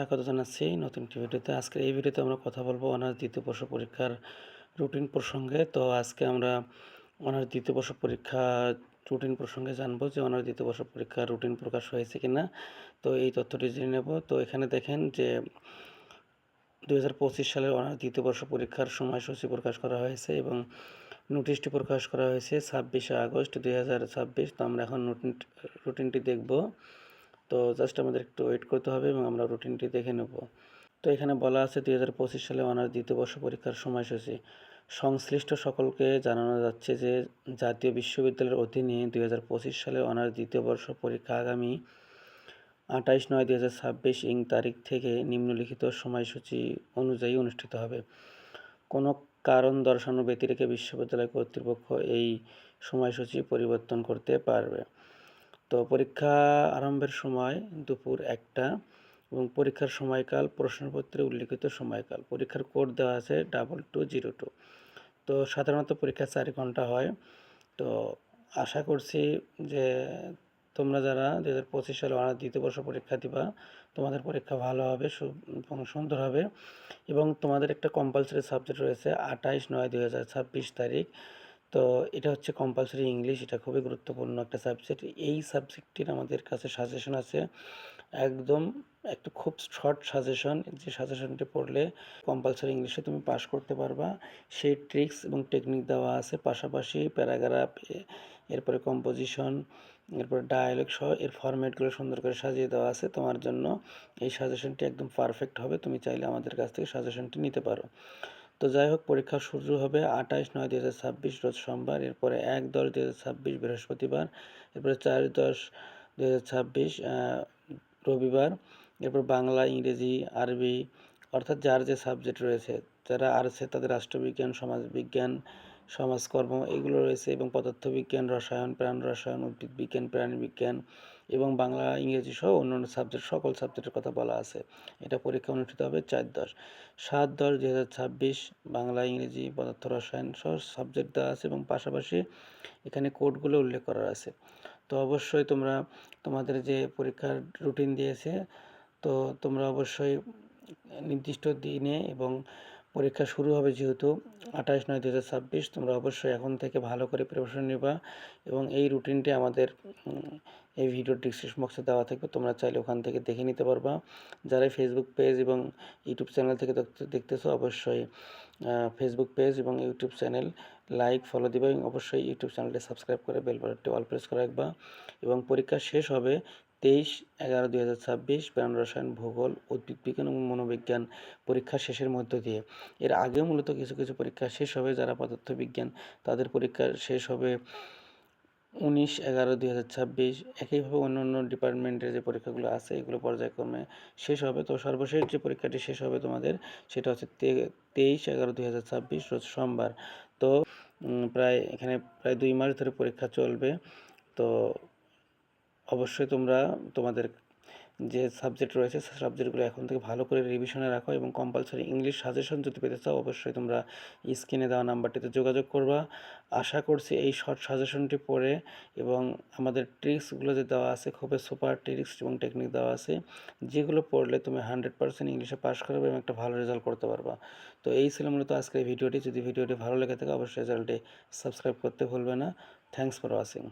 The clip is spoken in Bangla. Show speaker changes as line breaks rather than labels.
স্বাগত জানাচ্ছি নতুন একটি ভিডিওতে। আজকের এই ভিডিওতে আমরা কথা বলবো অনার্স দ্বিতীয় বর্ষ পরীক্ষার রুটিন প্রসঙ্গে। তো আজকে আমরা অনার্স দ্বিতীয় বর্ষ পরীক্ষা রুটিন প্রসঙ্গে জানবো যে অনার্স দ্বিতীয় বর্ষ পরীক্ষার রুটিন প্রকাশ হয়েছে কিনা। তো এই তথ্যটি জেনে নেব। তো এখানে দেখেন যে 2025 সালের অনার্স দ্বিতীয় বর্ষ পরীক্ষার সময়সূচি প্রকাশ করা হয়েছে এবং নোটিশটি প্রকাশ করা হয়েছে 26শে আগস্ট 2026। তো আমরা এখন রুটিনটি দেখব। তো জাস্ট আমাদের একটু ওয়েট করতে হবে এবং আমরা রুটিনটি দেখে নেব। তো এখানে বলা আছে 2025 সালে অনার্স দ্বিতীয় বর্ষ পরীক্ষার সময়সূচি। সংশ্লিষ্ট সকলকে জানানো যাচ্ছে যে জাতীয় বিশ্ববিদ্যালয়ের অধীনে 2025 সালে অনার্স দ্বিতীয় বর্ষ পরীক্ষা আগামী 28/9/2026 ইং তারিখ থেকে নিম্নলিখিত সময়সূচি অনুযায়ী অনুষ্ঠিত হবে। কোনো কারণ দর্শানো ব্যতিরেকে বিশ্ববিদ্যালয় কর্তৃপক্ষ এই সময়সূচি পরিবর্তন করতে পারবে। তো পরীক্ষা আরম্ভের সময় দুপুর 1টা এবং পরীক্ষার সময়কাল প্রশ্নপত্রে উল্লিখিত সময়কাল। পরীক্ষার কোড দেওয়া আছে 2202। তো সাধারণত পরীক্ষা 4 ঘন্টা হয়। তো আশা করছি যে তোমরা যারা 2025 সালে অনার্স দ্বিতীয় বর্ষ পরীক্ষা দিবা, তোমাদের পরীক্ষা ভালো হবে এবং সুন্দর হবে। এবং তোমাদের একটা কম্পালসারি সাবজেক্ট রয়েছে 28/9/2026 তারিখ। তো এটা হচ্ছে কম্পালসারি ইংলিশ। এটা খুবই গুরুত্বপূর্ণ একটা সাবজেক্ট। এই সাবজেক্টটির আমাদের কাছে সাজেশন আছে, একদম একটা খুব শর্ট সাজেশন, যে সাজেশনটি পড়লে কম্পালসারি ইংলিশে তুমি পাস করতে পারবা। সেই ট্রিক্স এবং টেকনিক দেওয়া আছে, পাশাপাশি প্যারাগ্রাফ, এরপরে কম্পোজিশন, এরপরে ডায়ালগ সহ এর ফরম্যাটগুলো সুন্দর করে সাজিয়ে দেওয়া আছে তোমার জন্য। এই সাজেশনটি একদম পারফেক্ট হবে, তুমি চাইলে আমাদের কাছ থেকে সাজেশনটি নিতে পারো। তো যাই হোক, পরীক্ষা শুরু হবে 28/9/2026 রোজ সোমবার, এরপরে 1/10/2026 বৃহস্পতিবার, এরপরে 4/10/2026 রবিবার, এরপর বাংলা, ইংরেজি, আরবি, অর্থাৎ যার যে সাবজেক্ট রয়েছে, যারা আর্টসে তাদের রাষ্ট্রবিজ্ঞান, সমাজবিজ্ঞান, সমাজকর্ম এগুলো রয়েছে, এবং পদার্থবিজ্ঞান, রসায়ন, প্রাণ রসায়ন, উদ্ভিদ বিজ্ঞান, প্রাণীবিজ্ঞান এবং বাংলা, ইংরেজি সহ অন্যান্য সাবজেক্ট, সকল সাবজেক্টের কথা বলা আছে। এটা পরীক্ষা অনুষ্ঠিত হবে 4/10 7/10/2026। বাংলা, ইংরেজি, পদার্থ রসায়ন সহ সাবজেক্ট দেওয়া আছে এবং পাশাপাশি এখানে কোডগুলো উল্লেখ করা আছে। তো অবশ্যই তোমরা তোমাদের যে পরীক্ষার রুটিন দিয়েছে, তো তোমরা অবশ্যই নির্দিষ্ট দিনে, এবং পরীক্ষা শুরু হবে যেহেতু 28/9/2026, তোমরা অবশ্যই এখন থেকে ভালো করে প্রিপারেশন নেবা। এবং এই রুটিনটি আমাদের এই ভিডিও ডিসক্রিপশন বক্সে দেওয়া থাকবে, তোমরা চাইলে ওখান থেকে দেখে নিতে পারবা। যারা ফেসবুক পেজ এবং ইউটিউব চ্যানেল থেকে দেখতেছো, অবশ্যই ফেসবুক পেজ এবং ইউটিউব চ্যানেল লাইক, ফলো দিবা, এবং অবশ্যই ইউটিউব চ্যানেলটি সাবস্ক্রাইব করে বেল বাটনটি অল প্রেস করে রাখবা। এবং পরীক্ষা শেষ হবে 23/11/2026 প্রাণ রসায়ন, ভূগোল, উদ্ভিদ বিজ্ঞান এবং মনোবিজ্ঞান পরীক্ষা শেষের মধ্য দিয়ে। এর আগেও মূলত কিছু কিছু পরীক্ষা শেষ হবে। যারা পদার্থবিজ্ঞান, তাদের পরীক্ষা শেষ হবে 19/11/2026। একইভাবে অন্য অন্য ডিপার্টমেন্টের যে পরীক্ষাগুলো আছে, এগুলো পর্যায়ক্রমে শেষ হবে। তো সর্বশেষ যে পরীক্ষাটি শেষ হবে তোমাদের, সেটা হচ্ছে 23/11/2026 রোজ সোমবার। তো প্রায় 2 মাস ধরে পরীক্ষা চলবে। তো অবশ্যই তোমরা তোমাদের যে সাবজেক্ট রয়েছে, সাবজেক্টগুলো এখন থেকে ভালো করে রিভিশনে রাখো, এবং কম্পালসারি ইংলিশ সাজেশন যদি পেতে চাও, অবশ্যই তোমরা স্ক্রিনে দেওয়া নাম্বারটিতে যোগাযোগ করবা। আশা করছি এই শর্ট সাজেশনটি পড়ে এবং আমাদের ট্রিক্সগুলো যে দেওয়া আছে, খুবই সুপার ট্রিক্স এবং টেকনিক দেওয়া আছে, যেগুলো পড়লে তুমি 100% ইংলিশে পাস করবে এবং একটা ভালো রেজাল্ট করতে পারবা। তো এই ছিল মূলত আজকের ভিডিওটি। যদি ভিডিওটি ভালো লেগে থাকে, অবশ্যই চ্যানেলটি সাবস্ক্রাইব করতে ভুলবে না। Thanks for watching.